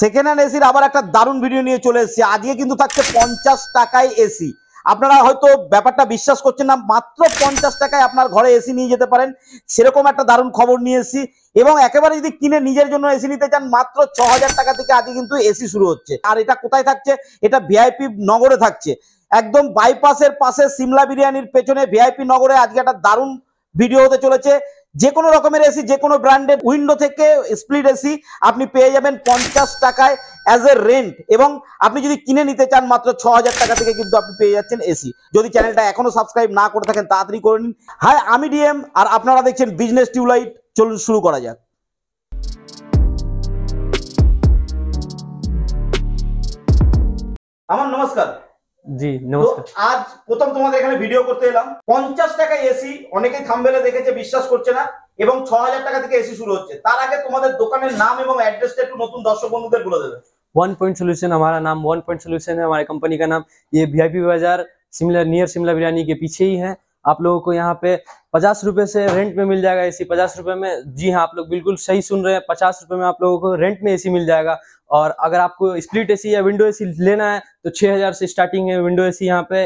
Second hand এসির আবার একটা দারুণ ভিডিও নিয়ে চলে এসেছি। আজকে কিন্তু থাকছে 50 টাকায় এসি। আপনারা হয়তো ব্যাপারটা বিশ্বাস করছেন না, মাত্র 50 টাকায় আপনার ঘরে এসি নিয়ে যেতে পারেন, সেরকম একটা দারুণ খবর নিয়ে এসেছি। এবং একেবারে যদি কিনে নিজের জন্য এসি নিতে চান, মাত্র 6000 টাকা থেকে আজকে কিন্তু এসি শুরু হচ্ছে। আর এটা কোথায় থাকছে? এটা ভিআইপি নগরে থাকছে, একদম বাইপাসের পাশে সিমলা বিরিয়ানির পেছনে ভিআইপি নগরে আজকে একটা দারুণ ভিডিও হতে চলেছে। যে কোনো রকমের এসি, যে কোনো ব্র্যান্ডের উইন্ডো থেকে স্প্লিট এসি আপনি পেয়ে যাবেন 50 টাকায় অ্যাজ এ রেন্ট। এবং আপনি যদি কিনে নিতে চান মাত্র 6000 টাকা থেকে কিন্তু আপনি পেয়ে যাচ্ছেন এসি। যদি চ্যানেলটা এখনো সাবস্ক্রাইব না করে থাকেন তাড়াতাড়ি করে নিন। হাই, আমি ডিএম আর আপনারা দেখছেন বিজনেস টিউবলাইট। চলুন শুরু করা যাক। আমার নমস্কার। জি নমস্কার। আজ প্রথম তোমাদের এখানে ভিডিও করতে এলাম। 50 টাকায় এসি, অনেকেই থাম্বনেলে দেখেছে, বিশ্বাস করছে না, এবং 6000 টাকা থেকে এসি শুরু হচ্ছে। তার আগে তোমাদের দোকানের নাম এবং অ্যাড্রেসটা একটু নতুন দর্শক বন্ধুদের বলে দেবে। वन पॉइंट सोल्यूशन, हमारा नाम वन पॉइंट सोल्यूशन है। हमारी कंपनी का नाम ये वीआईपी बाजार नियर शिमला बिरयानी के पीछे ही है। आप लोगों को यहाँ पे 50 रुपए से रेंट में मिल जाएगा एसी। 50 रुपए में, जी हाँ, आप लोग बिल्कुल सही सुन रहे हैं, 50 रुपए में आप लोगों को रेंट में एसी मिल जाएगा। और अगर आपको स्प्लिट एसी या विंडो एसी लेना है तो 6000 से स्टार्टिंग है विंडो एसी। यहाँ पे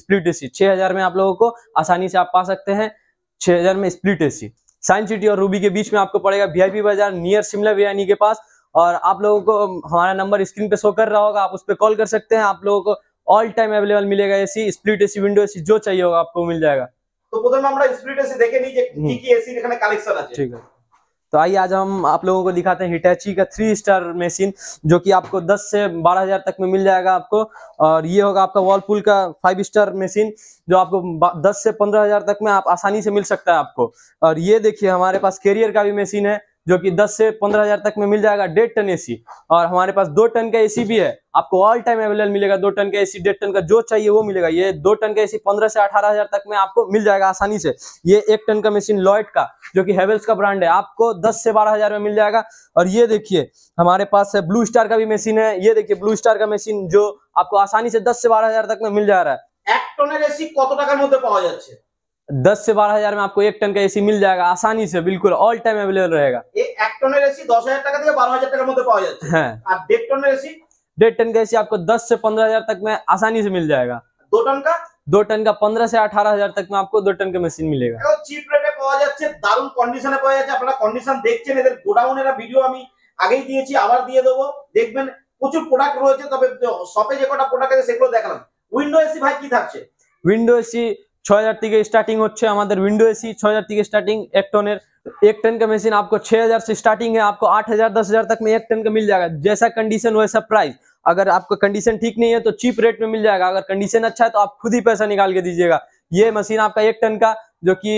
स्प्लिट एसी 6000 में आप लोगों को आसानी से आप पा सकते हैं। 6000 में स्प्लिट एसी साइंस सिटी और रूबी के बीच में आपको पड़ेगा, वीआईपी बाजार नियर शिमला बिरयानी के पास। और आप लोगों को हमारा नंबर स्क्रीन पे शो कर रहा होगा, आप उस पर कॉल कर सकते हैं। आप लोगों को ऑल टाइम अवेलेबल मिलेगा AC, split AC, window AC, जो चाहिए होगा आपको मिल जाएगा। তো প্রথমে আমরা স্প্লিট এসি দেখে নিই যে কি কি এসি এখানে কালেকশন আছে। ठीक है, तो आइए आज हम आप लोगों को दिखाते हैं हिटैची का 3 स्टार मशीन, जो कि आपको 10 से 12,000 तक में मिल जाएगा आपको। और ये होगा आपका वर्लपूल का 5 स्टार मशीन, जो आपको 10 से 15,000 तक में आप आसानी से मिल सकता है आपको। और ये देखिए हमारे पास कैरियर का भी मशीन है, जो कि 10 से 15,000 तक में मिल जाएगा, 1.5 टन एसी। और हमारे पास 2 टन का एसी भी है, आपको ऑल टाइम अवेलेबल मिलेगा। 2 टन का एसी, 1.5 टन का जो चाहिए वो मिलेगा। ये 2 टन का एसी 15 से 18,000 तक में आपको मिल जाएगा आसानी से। ये 1 टन का मशीन लॉयड का, जो कि हेवेल्स का ब्रांड है, आपको 10 से 12,000 में मिल जाएगा। और ये देखिए हमारे पास है ब्लू स्टार का भी मशीन है। ये देखिए ब्लू स्टार का मशीन, जो आपको आसानी से 10 से 12,000 तक में मिल जा रहा है। 1 টনের এসি কত টাকার মধ্যে পাওয়া যাচ্ছে? 10 से 12,000 में आपको 1 टन का एसी मिल जाएगा आसानी से, बिल्कुल ऑल टाइम अवेलेबल रहेगा। এই 1 টনের এসি 10,000 টাকা থেকে 12,000 টাকার মধ্যে পাওয়া যাচ্ছে। হ্যাঁ। আর 1.5 টনের এসি? 1.5 टन का एसी आपको 10 से 15,000 तक में आसानी से मिल जाएगा। 2 টন का? 2 टन का 15 से 18,000 तक में आपको 2 टन का मशीन मिलेगा। এখন চিপ রেটে পাওয়া যাচ্ছে, দারুণ কন্ডিশনে পাওয়া যাচ্ছে। আপনারা কন্ডিশন দেখছেন, এদের গোডাউনের ভিডিও আমি আগেই দিয়েছি, আবার দিয়ে দেবো, দেখবেন প্রচুর প্রোডাক্ট রয়েছে। তবে শপে যে কটা প্রোডাক্ট আছে সেগুলো দেখালাম। উইন্ডো এসি ভাই কি থাকছে? উইন্ডো এসি 6000 থেকে স্টার্টিং হচ্ছে আমাদের। উইন্ডো এসি 6000 থেকে স্टार्टिंग। 1 टन 1 टन का मशीन आपको 6000 से स्टार्टिंग है, आपको 8000 10,000 तक में 1 टन का मिल जाएगा। जैसा कंडीशन वैसा प्राइस। अगर आपका कंडीशन ठीक नहीं है तो चीप रेट में मिल जाएगा, अगर कंडीशन अच्छा है तो आप खुद ही पैसा निकाल के दीजिएगा। ये मशीन आपका 1 टन का, जो कि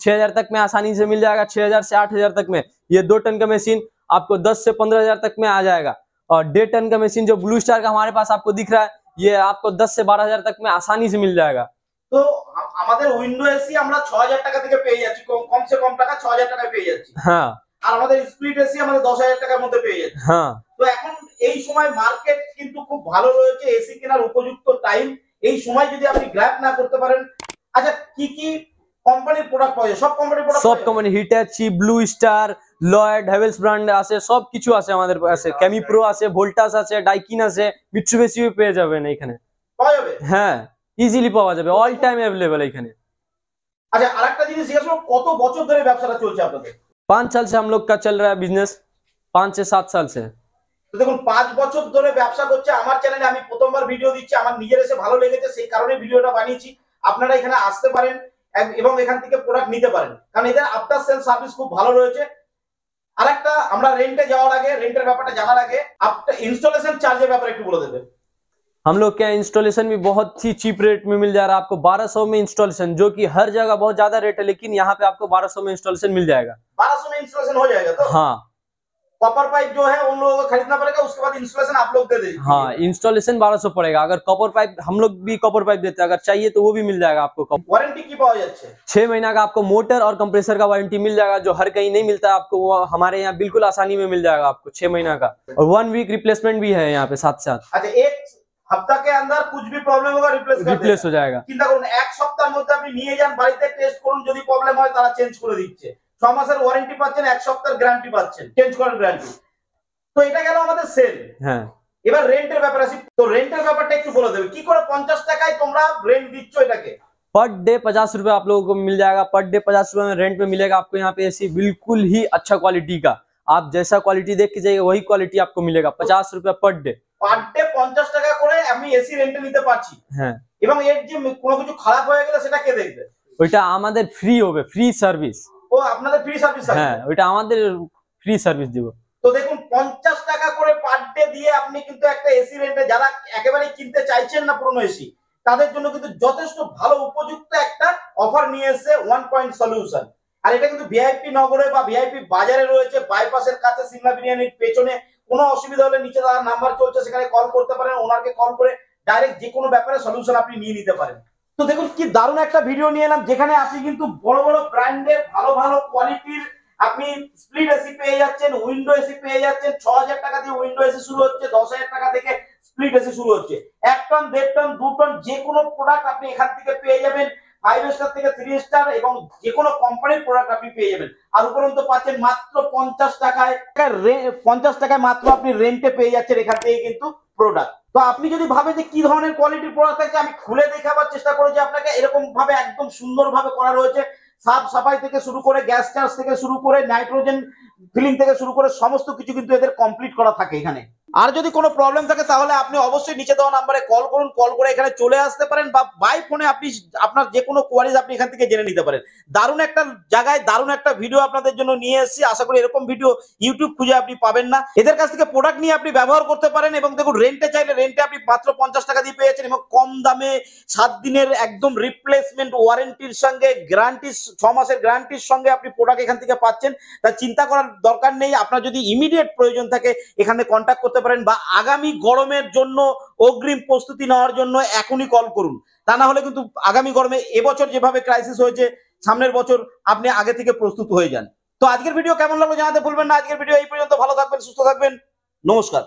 6000 तक में आसानी से मिल जाएगा, 6000 से 8000 तक में। ये 2 टन का मशीन आपको 10 से 15,000 तक में आ जाएगा। और 1.5 टन का मशीन जो ब्लू स्टार का हमारे पास आपको दिख रहा है, ये आपको 10 से 12,000 तक में आसानी से मिल जाएगा। তো আমাদের উইন্ডো এসি আমরা 6000 টাকা থেকে পেয়ে যাচ্ছি, কম সে কম টাকা 6000 টাকায় পেয়ে যাচ্ছি। হ্যাঁ। আর আমাদের স্প্লিট এসি আমাদের 10,000 টাকার মধ্যে পেয়ে যাচ্ছি। হ্যাঁ। তো এখন এই সময় মার্কেট কিন্তু খুব ভালো রয়েছে, এসি কেনার উপযুক্ত টাইম। এই সময় যদি আপনি গ্র্যাব না করতে পারেন, আচ্ছা কি কি কোম্পানির প্রোডাক্ট পাওয়া যায়? সব কোম্পানির প্রোডাক্ট, সব company, Hitachi, Blue Star, Lloyd, Havells brand আছে, সব কিছু আছে আমাদের কাছে। কেমিপ্রো আছে, ভোল্টাস আছে, ডাইকিন আছে, মিৎসুবিশিও পেয়ে যাবেন এখানে। পাওয়া যাবে? হ্যাঁ, ইজিলি পাওয়া যাবে, অল টাইম अवेलेबल এখানে। আচ্ছা আরেকটা জিনিস জিজ্ঞেস করব, কত বছর ধরে ব্যবসাটা চলছে আপনাদের? 5 साल से हम लोग का चल रहा है बिजनेस, 5 से 7 साल से। তো দেখুন 5 বছর ধরে ব্যবসা করছে। আমার চ্যানেলে আমি প্রথমবার ভিডিও দিচ্ছি, আমার নিজের এসে ভালো লেগেছে, সেই কারণে ভিডিওটা বানিয়েছি। আপনারা এখানে আসতে পারেন এবং এখান থেকে প্রোডাক্ট নিতে পারেন, কারণ এদের আফটার সেল সার্ভিস খুব ভালো রয়েছে। আরেকটা, আমরা রেন্টে যাওয়ার আগে, রেন্টের ব্যাপারটা জানার আগে আপনার ইনস্টলেশন চার্জের ব্যাপারে একটু বলে দেবেন। हम लोग क्या इंस्टॉलेशन भी बहुत ही चीप रेट में मिल जा रहा है आपको। 1200 में इंस्टॉलेशन, जो कि हर जगह बहुत ज्यादा रेट है, लेकिन यहाँ पे आपको 1200 में इंस्टॉलेशन मिल जाएगा। 1200 में इंस्टॉलेशन हो जाएगा? तो हाँ। कॉपर पाइप जो है उन लोगों को खरीदना पड़ेगा, उसके बाद इंस्टॉलेशन आप लोग दे देंगे? हाँ, इंस्टॉलेशन 1200 पड़ेगा। अगर कॉपर पाइप, हम लोग भी कॉपर पाइप देते हैं, अगर चाहिए तो वो भी मिल जाएगा आपको। वारंटी की पाया जाচ্ছে? 6 महीना का आपको मोटर और कंप्रेसर का वारंटी मिल जाएगा, जो हर कहीं नहीं मिलता है आपको। वो हमारे यहाँ बिल्कुल आसानी में मिल जाएगा आपको, 6 महीना का। और 1 वीक रिप्लेसमेंट भी है यहाँ पे साथ साथ। अच्छा, एक हफ्ता के अंदर कुछ भी प्रॉब्लम होगा रिप्लेस हो जाएगा। চিন্তা করুন, এক সপ্তাহের মধ্যে আপনি নিয়ে যান, বাড়িতে টেস্ট করুন, যদি প্রবলেম হয় তারা চেঞ্জ করে দিচ্ছে। 6 মাসের ওয়ারেন্টি পাচ্ছেন, এক সপ্তাহের গ্যারান্টি পাচ্ছেন, চেঞ্জ করার গ্যারান্টি। তো এটা গেল আমাদের সেল। হ্যাঁ এবার রেন্টের ব্যাপারে আসি। তো রেন্টের ব্যাপারটা একটু বলে দেবে, কি করে 50 টাকায় তোমরা রেন্ট দিচ্ছ এটাকে? पर डे 50 रुपए आप लोगों को मिल जाएगा। पर डे 50 रुपए में रेंट में मिलेगा आपको यहाँ पे एसी बिल्कुल ही अच्छा क्वालिटी का। आप जैसा क्वालिटी देख के जाइए वही क्वालिटी आपको मिलेगा। 50 रुपए पर डे। পার ডে 50 টাকা করে আমি এসি রেন্টে নিতে পারছি, হ্যাঁ এবং এর যে কোনো কিছু খারাপ হয়ে গেলে সেটা কে দেখবে? ওইটা আমাদের ফ্রি হবে, ফ্রি সার্ভিস। ও আপনাদের ফ্রি সার্ভিস আছে? হ্যাঁ ওইটা আমাদের ফ্রি সার্ভিস দিব। তো দেখুন 50 টাকা করে পার ডে দিয়ে আপনি কিন্তু একটা এসি রেন্টে, যারা একেবারে কিনতে চাইছেন না পুরনো এসি, তাদের জন্য কিন্তু যথেষ্ট ভালো উপযুক্ত একটা অফার নিয়ে এসেছে ওয়ান পয়েন্ট সলিউশন। আর এটা কিন্তু ভিআইপি নগরে বা ভিআইপি বাজারে রয়েছে, বাইপাসের কাছে সিমলা বিরিয়ানির পেছনে। কোনো অসুবিধা হলে নিচে তার নাম্বার চলছে, সেখানে কল করতে পারেন, ওনাকে কল করে ডাইরেক্ট যে কোনো ব্যাপারে সলিউশন আপনি নিয়ে নিতে পারেন। তো দেখুন কি দারুণ একটা ভিডিও নিয়ে এলাম, যেখানে আপনি কিন্তু বড় বড় ব্র্যান্ডের ভালো ভালো কোয়ালিটির আপনি স্প্লিট এসি পেয়ে যাচ্ছেন, উইন্ডো এসি পেয়ে যাচ্ছেন। 6000 টাকা দিয়ে উইন্ডো এসি শুরু হচ্ছে, 10,000 টাকা থেকে স্প্লিট এসি শুরু হচ্ছে। 1 টন 1.5 টন 2 টন যে কোনো প্রোডাক্ট আপনি এখান থেকে পেয়ে যাবেন। 5 স্টার থেকে 3 স্টার এবং যে কোনো কোম্পানির প্রোডাক্ট আপনি পেয়ে যাবেন। আর উপরন্ত পাচ্ছেন মাত্র 50 টাকায়। 50 টাকায় মাত্র আপনি রেন্টে পেয়ে যাচ্ছেন এখান থেকে কিন্তু প্রোডাক্ট। তো আপনি যদি ভাবেন যে কি ধরনের কোয়ালিটির প্রোডাক্ট আছে, আমি খুলে দেখাবার চেষ্টা করেছি আপনাকে। এরকম ভাবে একদম সুন্দরভাবে করা রয়েছে। সাফ সাফাই থেকে শুরু করে গ্যাস চার্জ থেকে শুরু করে নাইট্রোজেন ফিলিং থেকে শুরু করে সমস্ত কিছু কিন্তু এদের কমপ্লিট করা থাকে এখানে। আর যদি কোনো প্রবলেম থাকে তাহলে আপনি অবশ্যই নিচে দেওয়া নাম্বারে কল করুন, কল করে এখানে চলে আসতে পারেন, বা বাই ফোনে আপনি আপনার যে কোনো কোয়ারিজ আপনি এখান থেকে জেনে নিতে পারেন। দারুণ একটা জায়গায় দারুণ একটা ভিডিও আপনাদের জন্য নিয়ে এসেছি। আশা করি এরকম ভিডিও ইউটিউব খুঁজে আপনি পাবেন না। এদের কাছ থেকে প্রোডাক্ট নিয়ে আপনি ব্যবহার করতে পারেন, এবং দেখুন রেন্টে চাইলে রেন্টে আপনি মাত্র 50 টাকা দিয়ে পেয়ে যাচ্ছেন, এবং কম দামে 7 দিনের একদম রিপ্লেসমেন্ট ওয়ারেন্টির সঙ্গে গ্যারান্টি, 6 মাসের গ্যারান্টির সঙ্গে আপনি প্রোডাক্ট এখান থেকে পাচ্ছেন। তাই চিন্তা করার দরকার নেই। আপনার যদি ইমিডিয়েট প্রয়োজন থাকে এখানে কন্ট্যাক্ট করতে পারেন, বা আগামী গরমের জন্য অগ্রিম প্রস্তুতি নেওয়ার জন্য এখনই কল করুন। তা না হলে কিন্তু আগামী গরমে এবছর যেভাবে ক্রাইসিস হয়েছে, সামনের বছর আপনি আগে থেকে প্রস্তুত হয়ে যান। তো আজকের ভিডিও কেমন লাগলো জানাতে ভুলবেন না। আজকের ভিডিও এই পর্যন্ত। ভালো থাকবেন, সুস্থ থাকবেন, নমস্কার।